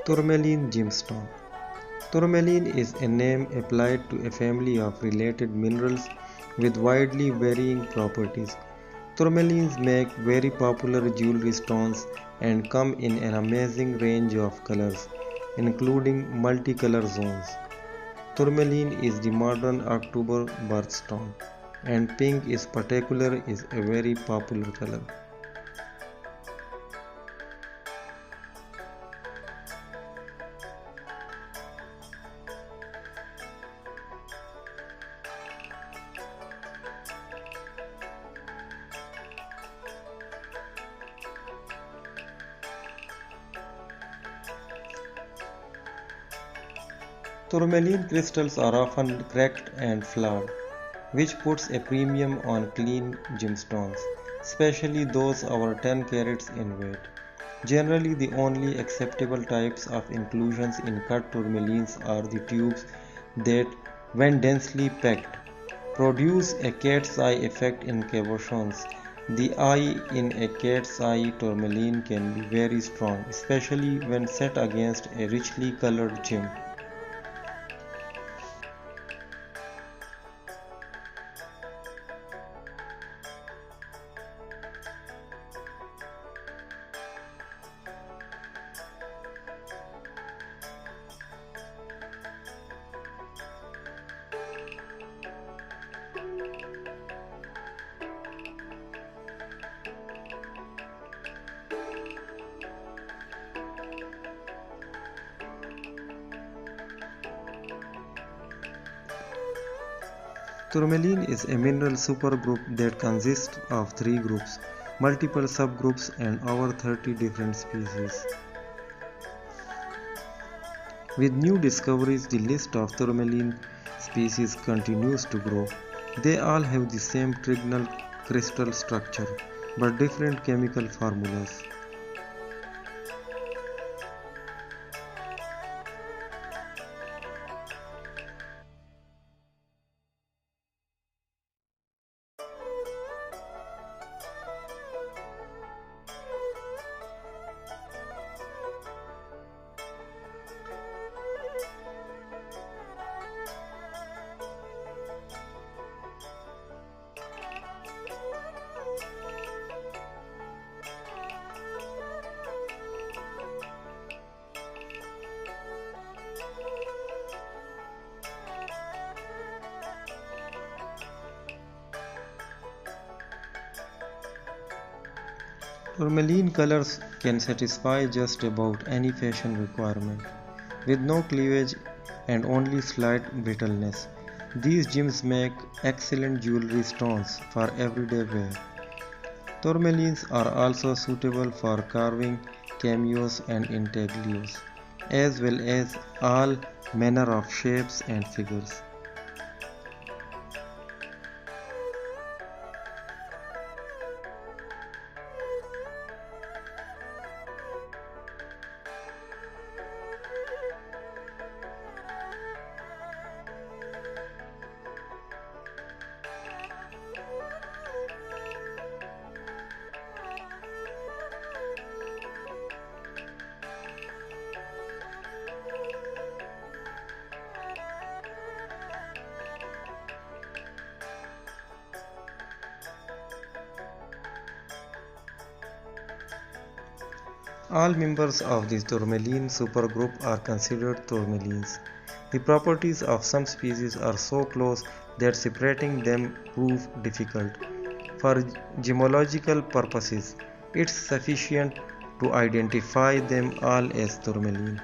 Tourmaline Gemstone. Tourmaline is a name applied to a family of related minerals with widely varying properties. Tourmalines make very popular jewelry stones and come in an amazing range of colors, including multicolor zones. Tourmaline is the modern October birthstone, and pink is a very popular color. Tourmaline crystals are often cracked and flawed, which puts a premium on clean gemstones, especially those over 10 carats in weight. Generally, the only acceptable types of inclusions in cut tourmalines are the tubes that, when densely packed, produce a cat's eye effect in cabochons. The eye in a cat's eye tourmaline can be very strong, especially when set against a richly colored gem. Tourmaline is a mineral supergroup that consists of three groups, multiple subgroups, and over 30 different species. With new discoveries, the list of tourmaline species continues to grow. They all have the same trigonal crystal structure, but different chemical formulas. Tourmaline colors can satisfy just about any fashion requirement. With no cleavage and only slight brittleness, these gems make excellent jewelry stones for everyday wear. Tourmalines are also suitable for carving cameos and intaglios, as well as all manner of shapes and figures. All members of the tourmaline supergroup are considered tourmalines. The properties of some species are so close that separating them prove difficult. For gemological purposes, it's sufficient to identify them all as tourmaline.